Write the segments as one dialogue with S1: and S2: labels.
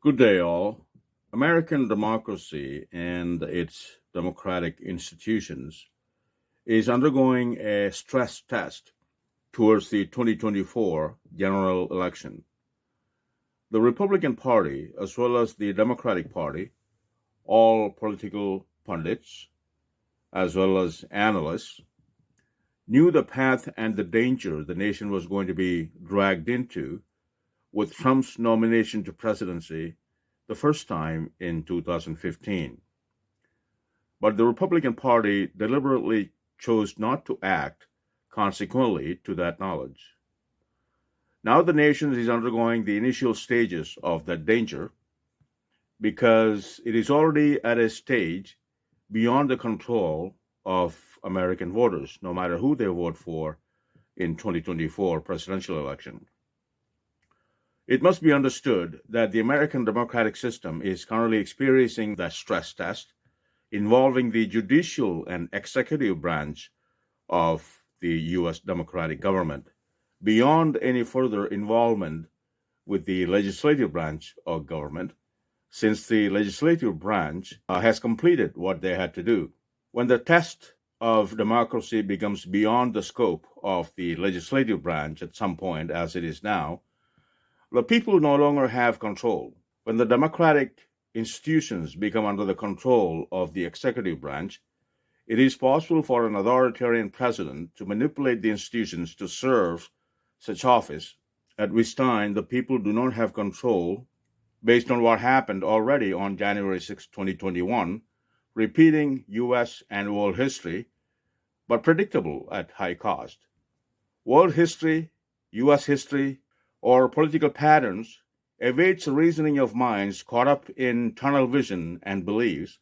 S1: Good day, all. American democracy and its democratic institutions is undergoing a stress test towards the 2024 general election. The Republican Party, as well as the Democratic Party, all political pundits, as well as analysts, knew the path and the danger the nation was going to be dragged into with Trump's nomination to presidency the first time in 2015. But the Republican Party deliberately chose not to act consequently to that knowledge. Now the nation is undergoing the initial stages of that danger because it is already at a stage beyond the control of American voters, no matter who they vote for in 2024 presidential election. It must be understood that the American democratic system is currently experiencing that stress test involving the judicial and executive branch of the U.S. democratic government, beyond any further involvement with the legislative branch of government, since the legislative branch has completed what they had to do. When the test of democracy becomes beyond the scope of the legislative branch at some point, as it is now, the people no longer have control. When the democratic institutions become under the control of the executive branch, it is possible for an authoritarian president to manipulate the institutions to serve such office, at which time the people do not have control based on what happened already on January 6, 2021, repeating U.S. and world history, but predictable at high cost. World history, U.S. history, or political patterns evades the reasoning of minds caught up in tunnel vision and beliefs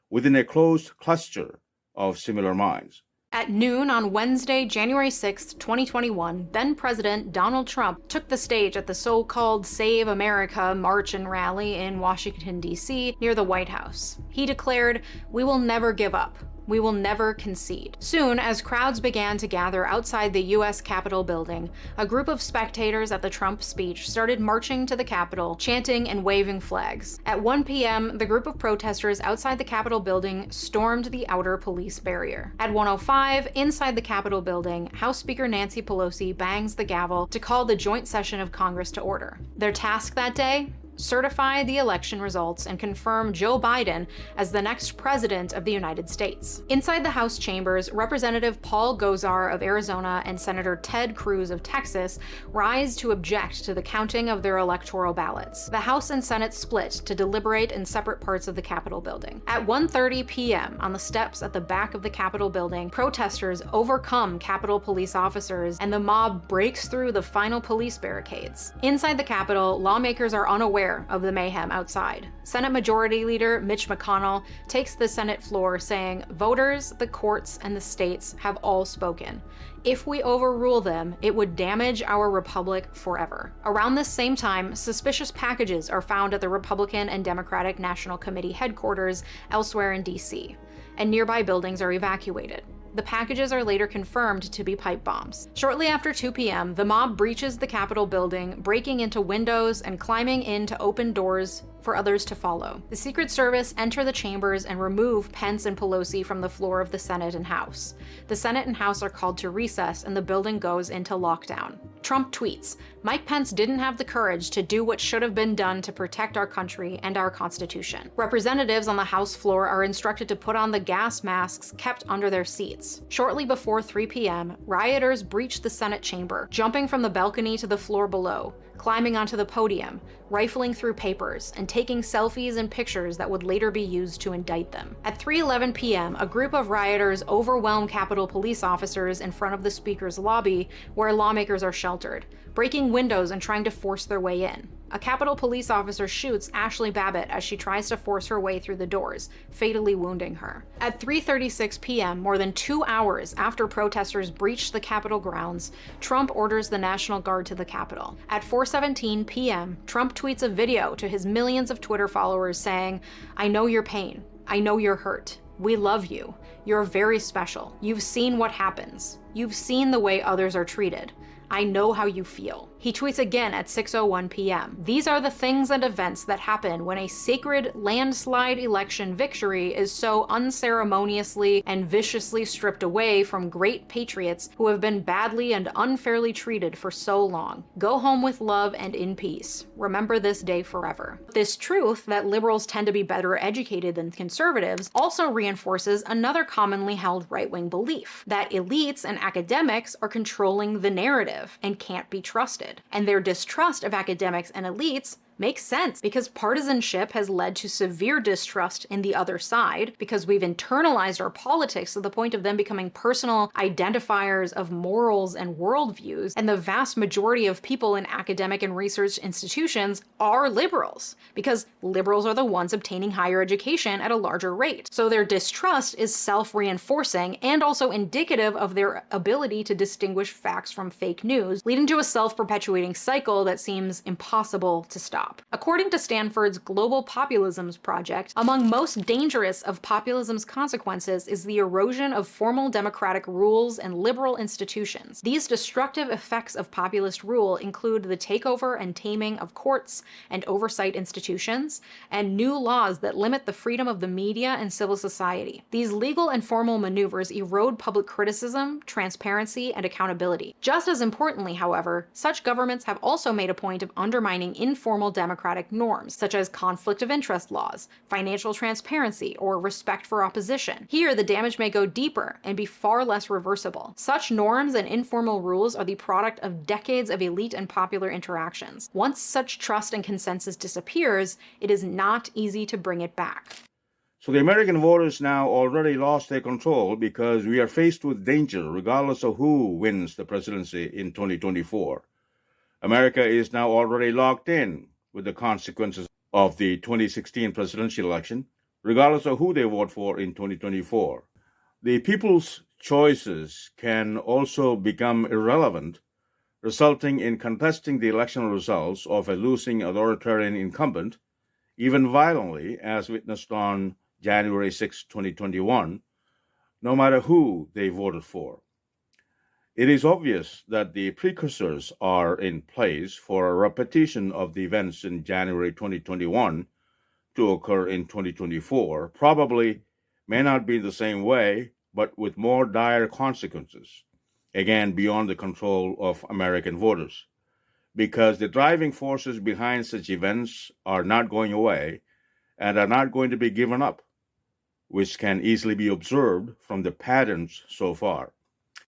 S1: within a closed cluster of similar minds.
S2: At noon on Wednesday, January 6, 2021, then-President Donald Trump took the stage at the so-called Save America march and rally in Washington, D.C., near the White House. He declared, "We will never give up. We will never concede." Soon, as crowds began to gather outside the U.S. Capitol building, a group of spectators at the Trump speech started marching to the Capitol, chanting and waving flags. At 1 p.m., the group of protesters outside the Capitol building stormed the outer police barrier. At 1:05, inside the Capitol building, House Speaker Nancy Pelosi bangs the gavel to call the joint session of Congress to order. Their task that day? Certify the election results and confirm Joe Biden as the next president of the United States. Inside the House chambers, Representative Paul Gosar of Arizona and Senator Ted Cruz of Texas rise to object to the counting of their electoral ballots. The House and Senate split to deliberate in separate parts of the Capitol building. At 1:30 p.m., on the steps at the back of the Capitol building, protesters overcome Capitol police officers and the mob breaks through the final police barricades. Inside the Capitol, lawmakers are unaware of the mayhem outside. Senate Majority Leader Mitch McConnell takes the Senate floor saying, "Voters, the courts, and the states have all spoken. If we overrule them, it would damage our republic forever." Around this same time, suspicious packages are found at the Republican and Democratic National Committee headquarters elsewhere in D.C., and nearby buildings are evacuated. The packages are later confirmed to be pipe bombs. Shortly after 2 p.m., the mob breaches the Capitol building, breaking into windows and climbing in to open doors for others to follow. The Secret Service enter the chambers and remove Pence and Pelosi from the floor of the Senate and House. The Senate and House are called to recess and the building goes into lockdown. Trump tweets, "Mike Pence didn't have the courage to do what should have been done to protect our country and our Constitution." Representatives on the House floor are instructed to put on the gas masks kept under their seats. Shortly before 3 p.m., rioters breach the Senate chamber, jumping from the balcony to the floor below, climbing onto the podium, rifling through papers, and taking selfies and pictures that would later be used to indict them. At 3:11 p.m., a group of rioters overwhelm Capitol police officers in front of the Speaker's lobby, where lawmakers are sheltered, breaking windows and trying to force their way in. A Capitol police officer shoots Ashley Babbitt as she tries to force her way through the doors, fatally wounding her. At 3:36 p.m., more than 2 hours after protesters breached the Capitol grounds, Trump orders the National Guard to the Capitol. At 4:17 p.m., Trump tweets a video to his millions of Twitter followers saying, "I know your pain. I know you're hurt. We love you. You're very special. You've seen what happens. You've seen the way others are treated. I know how you feel. He tweets again at 6:01 p.m. These are the things and events that happen when a sacred landslide election victory is so unceremoniously and viciously stripped away from great patriots who have been badly and unfairly treated for so long. Go home with love and in peace. Remember this day forever. This truth that liberals tend to be better educated than conservatives also reinforces another commonly held right-wing belief, that elites and academics are controlling the narrative and can't be trusted. And their distrust of academics and elites makes sense because partisanship has led to severe distrust in the other side because we've internalized our politics to the point of them becoming personal identifiers of morals and worldviews, and the vast majority of people in academic and research institutions are liberals because liberals are the ones obtaining higher education at a larger rate. So their distrust is self-reinforcing and also indicative of their ability to distinguish facts from fake news, leading to a self-perpetuating cycle that seems impossible to stop. According to Stanford's Global Populisms Project, among most dangerous of populism's consequences is the erosion of formal democratic rules and liberal institutions. These destructive effects of populist rule include the takeover and taming of courts and oversight institutions, and new laws that limit the freedom of the media and civil society. These legal and formal maneuvers erode public criticism, transparency, and accountability. Just as importantly, however, such governments have also made a point of undermining informal democratic norms, such as conflict of interest laws, financial transparency, or respect for opposition. Here, the damage may go deeper and be far less reversible. Such norms and informal rules are the product of decades of elite and popular interactions. Once such trust and consensus disappears, it is not easy to bring it back.
S1: So the American voters now already lost their control because we are faced with danger regardless of who wins the presidency in 2024. America is now already locked in with the consequences of the 2016 presidential election, regardless of who they vote for in 2024. The people's choices can also become irrelevant, resulting in contesting the election results of a losing authoritarian incumbent, even violently, as witnessed on January 6, 2021, no matter who they voted for. It is obvious that the precursors are in place for a repetition of the events in January 2021 to occur in 2024, probably may not be the same way, but with more dire consequences, again, beyond the control of American voters, because the driving forces behind such events are not going away and are not going to be given up, which can easily be observed from the patterns so far.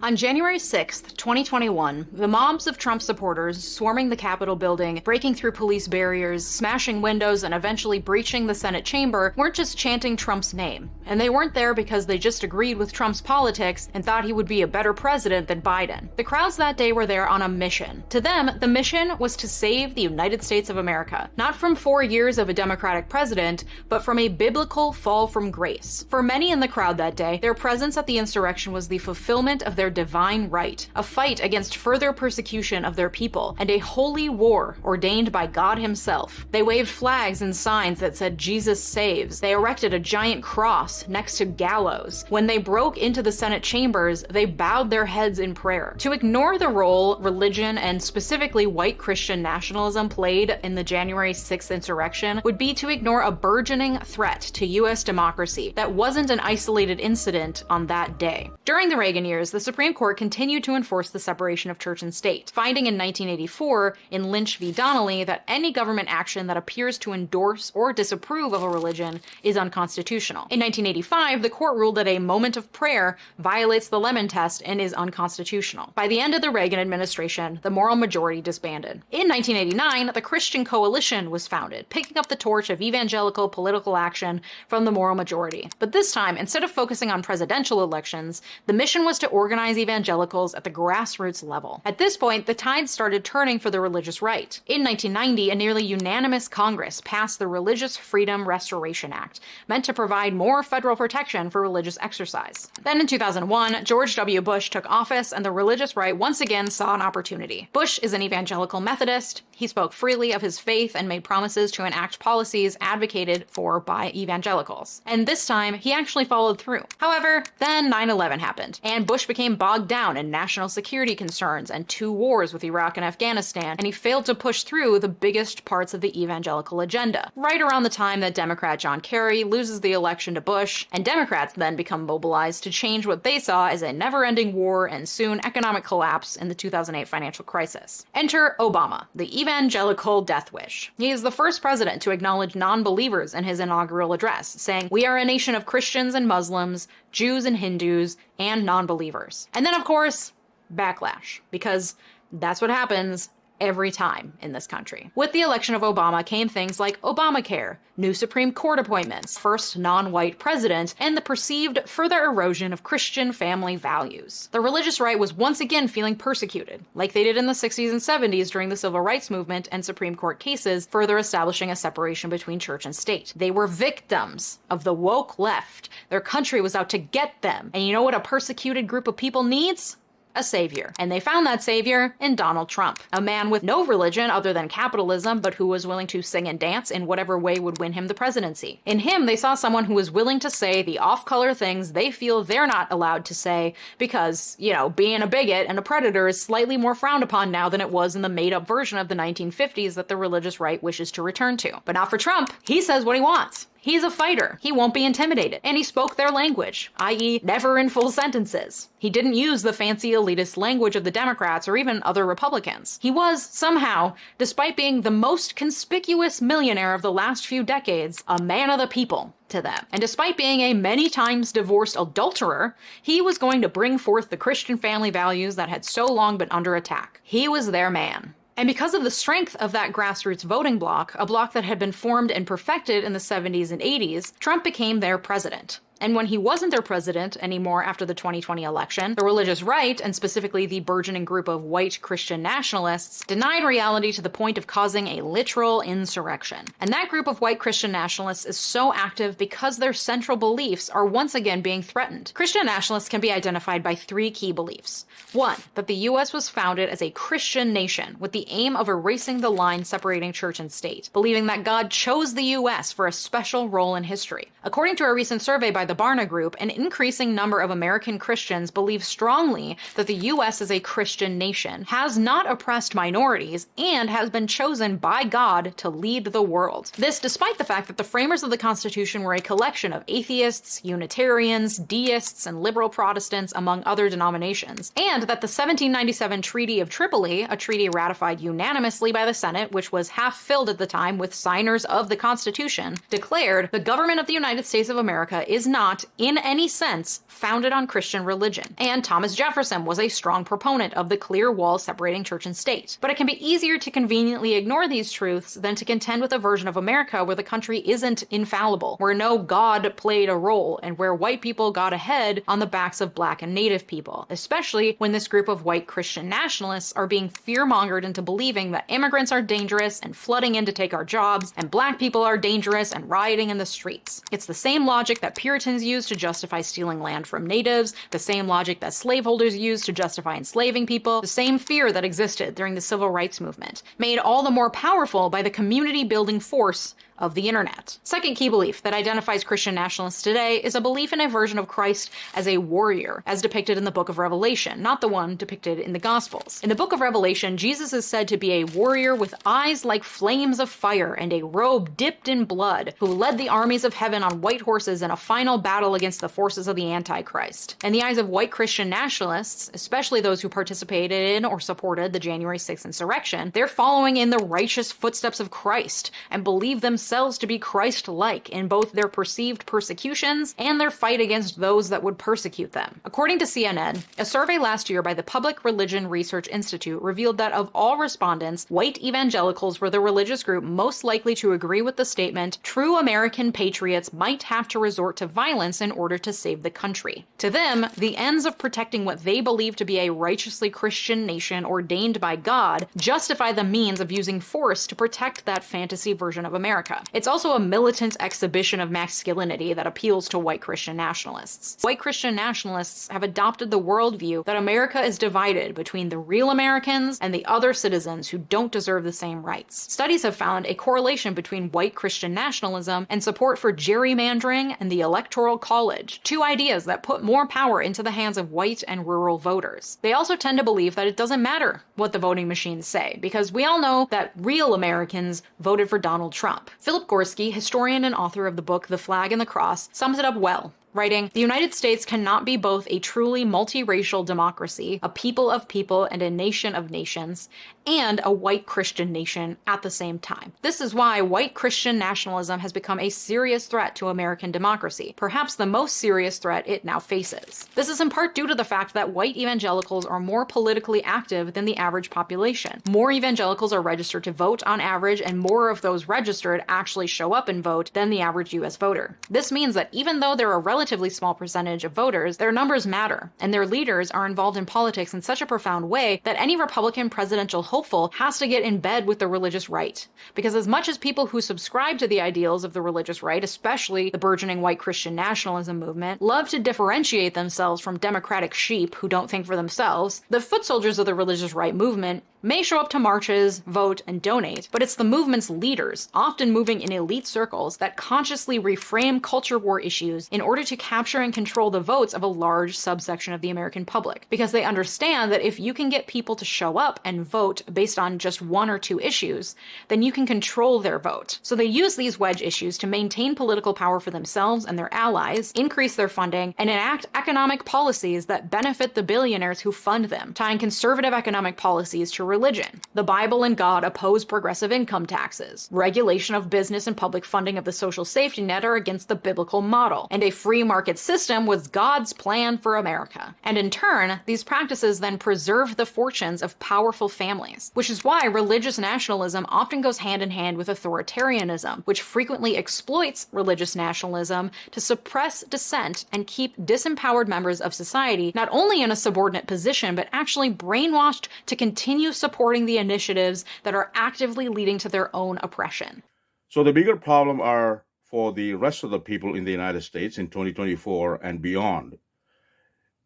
S2: On January 6, 2021, the mobs of Trump supporters swarming the Capitol building, breaking through police barriers, smashing windows, and eventually breaching the Senate chamber weren't just chanting Trump's name. And they weren't there because they just agreed with Trump's politics and thought he would be a better president than Biden. The crowds that day were there on a mission. To them, the mission was to save the United States of America, not from 4 years of a Democratic president, but from a biblical fall from grace. For many in the crowd that day, their presence at the insurrection was the fulfillment of their divine right, a fight against further persecution of their people, and a holy war ordained by God himself. They waved flags and signs that said Jesus saves. They erected a giant cross next to gallows. When they broke into the Senate chambers, they bowed their heads in prayer. To ignore the role religion and specifically white Christian nationalism played in the January 6th insurrection would be to ignore a burgeoning threat to U.S. democracy that wasn't an isolated incident on that day. During the Reagan years, the Supreme Court continued to enforce the separation of church and state, finding in 1984 in Lynch v. Donnelly that any government action that appears to endorse or disapprove of a religion is unconstitutional. In 1985, the court ruled that a moment of prayer violates the Lemon Test and is unconstitutional. By the end of the Reagan administration, the moral majority disbanded. In 1989, the Christian Coalition was founded, picking up the torch of evangelical political action from the moral majority. But this time, instead of focusing on presidential elections, the mission was to organize evangelicals at the grassroots level. At this point, the tide started turning for the religious right. In 1990, a nearly unanimous Congress passed the Religious Freedom Restoration Act, meant to provide more federal protection for religious exercise. Then in 2001, George W. Bush took office, and the religious right once again saw an opportunity. Bush is an evangelical Methodist. He spoke freely of his faith and made promises to enact policies advocated for by evangelicals. And this time, he actually followed through. However, then 9/11 happened, and Bush became became bogged down in national security concerns and 2 wars with Iraq and Afghanistan, and he failed to push through the biggest parts of the evangelical agenda. Right around the time that Democrat John Kerry loses the election to Bush, and Democrats then become mobilized to change what they saw as a never-ending war and soon economic collapse in the 2008 financial crisis. Enter Obama, the evangelical death wish. He is the first president to acknowledge non-believers in his inaugural address, saying, "We are a nation of Christians and Muslims, Jews and Hindus, and non-believers." And then, of course, backlash, because that's what happens every time in this country. With the election of Obama came things like Obamacare, new Supreme Court appointments, first non-white president, and the perceived further erosion of Christian family values. The religious right was once again feeling persecuted, like they did in the 60s and 70s during the Civil Rights Movement and Supreme Court cases, further establishing a separation between church and state. They were victims of the woke left. Their country was out to get them. And you know what a persecuted group of people needs? A savior. And they found that savior in Donald Trump, a man with no religion other than capitalism, but who was willing to sing and dance in whatever way would win him the presidency. In him, they saw someone who was willing to say the off-color things they feel they're not allowed to say because, you know, being a bigot and a predator is slightly more frowned upon now than it was in the made-up version of the 1950s that the religious right wishes to return to. But not for Trump. He says what he wants. He's a fighter. He won't be intimidated. And he spoke their language, i.e. never in full sentences. He didn't use the fancy elitist language of the Democrats or even other Republicans. He was, somehow, despite being the most conspicuous millionaire of the last few decades, a man of the people to them. And despite being a many times divorced adulterer, he was going to bring forth the Christian family values that had so long been under attack. He was their man. And because of the strength of that grassroots voting bloc, a bloc that had been formed and perfected in the 70s and 80s, Trump became their president. And when he wasn't their president anymore after the 2020 election, the religious right, and specifically the burgeoning group of white Christian nationalists, denied reality to the point of causing a literal insurrection. And that group of white Christian nationalists is so active because their central beliefs are once again being threatened. Christian nationalists can be identified by 3 key beliefs. 1, that the U.S. was founded as a Christian nation with the aim of erasing the line separating church and state, believing that God chose the U.S. for a special role in history. According to a recent survey by the Barna Group, an increasing number of American Christians believe strongly that the U.S. as a Christian nation has not oppressed minorities and has been chosen by God to lead the world. This despite the fact that the framers of the Constitution were a collection of atheists, Unitarians, deists, and liberal Protestants, among other denominations, and that the 1797 Treaty of Tripoli, a treaty ratified unanimously by the Senate, which was half filled at the time with signers of the Constitution, declared the government of the United States of America is not, in any sense, founded on Christian religion. And Thomas Jefferson was a strong proponent of the clear wall separating church and state. But it can be easier to conveniently ignore these truths than to contend with a version of America where the country isn't infallible, where no God played a role, and where white people got ahead on the backs of black and native people, especially when this group of white Christian nationalists are being fear-mongered into believing that immigrants are dangerous and flooding in to take our jobs, and black people are dangerous and rioting in the streets. It's the same logic that Puritans used to justify stealing land from natives, the same logic that slaveholders used to justify enslaving people, the same fear that existed during the Civil Rights Movement, made all the more powerful by the community-building force of the internet. Second key belief that identifies Christian nationalists today is a belief in a version of Christ as a warrior, as depicted in the Book of Revelation, not the one depicted in the Gospels. In the Book of Revelation, Jesus is said to be a warrior with eyes like flames of fire and a robe dipped in blood, who led the armies of heaven on white horses in a final battle against the forces of the Antichrist. In the eyes of white Christian nationalists, especially those who participated in or supported the January 6th insurrection, they're following in the righteous footsteps of Christ and believe themselves to be Christ-like in both their perceived persecutions and their fight against those that would persecute them. According to CNN, a survey last year by the Public Religion Research Institute revealed that of all respondents, white evangelicals were the religious group most likely to agree with the statement, "True American patriots might have to resort to violence in order to save the country." To them, the ends of protecting what they believe to be a righteously Christian nation ordained by God justify the means of using force to protect that fantasy version of America. America. It's also a militant exhibition of masculinity that appeals to white Christian nationalists. White Christian nationalists have adopted the worldview that America is divided between the real Americans and the other citizens who don't deserve the same rights. Studies have found a correlation between white Christian nationalism and support for gerrymandering and the Electoral College, two ideas that put more power into the hands of white and rural voters. They also tend to believe that it doesn't matter what the voting machines say, because we all know that real Americans voted for Donald Trump. Philip Gorski, historian and author of the book The Flag and the Cross, sums it up well, writing, "The United States cannot be both a truly multiracial democracy, a people of people and a nation of nations, and a white Christian nation at the same time. This is why white Christian nationalism has become a serious threat to American democracy, perhaps the most serious threat it now faces. This is in part due to the fact that white evangelicals are more politically active than the average population. More evangelicals are registered to vote on average, and more of those registered actually show up and vote than the average US voter. This means that even though they're a relatively small percentage of voters, their numbers matter, and their leaders are involved in politics in such a profound way that any Republican presidential hopeful has to get in bed with the religious right. Because as much as people who subscribe to the ideals of the religious right, especially the burgeoning white Christian nationalism movement, love to differentiate themselves from democratic sheep who don't think for themselves, the foot soldiers of the religious right movement may show up to marches, vote, and donate, but it's the movement's leaders, often moving in elite circles, that consciously reframe culture war issues in order to capture and control the votes of a large subsection of the American public. Because they understand that if you can get people to show up and vote based on just one or two issues, then you can control their vote. So they use these wedge issues to maintain political power for themselves and their allies, increase their funding, and enact economic policies that benefit the billionaires who fund them, tying conservative economic policies to religion. The Bible and God oppose progressive income taxes. Regulation of business and public funding of the social safety net are against the biblical model, and a free market system was God's plan for America. And in turn, these practices then preserve the fortunes of powerful families, which is why religious nationalism often goes hand in hand with authoritarianism, which frequently exploits religious nationalism to suppress dissent and keep disempowered members of society not only in a subordinate position, but actually brainwashed to continue supporting the initiatives that are actively leading to their own oppression.
S1: So the bigger problem are for the rest of the people in the United States in 2024 and beyond.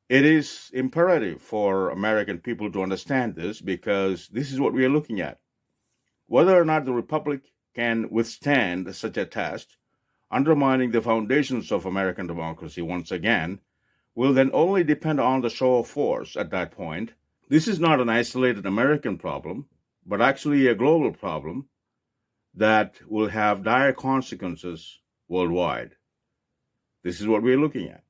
S1: It is imperative for American people to understand this, because this is what we are looking at. Whether or not the Republic can withstand such a test, undermining the foundations of American democracy once again, will then only depend on the show of force at that point. This is not an isolated American problem, but actually a global problem that will have dire consequences worldwide. This is what we're looking at.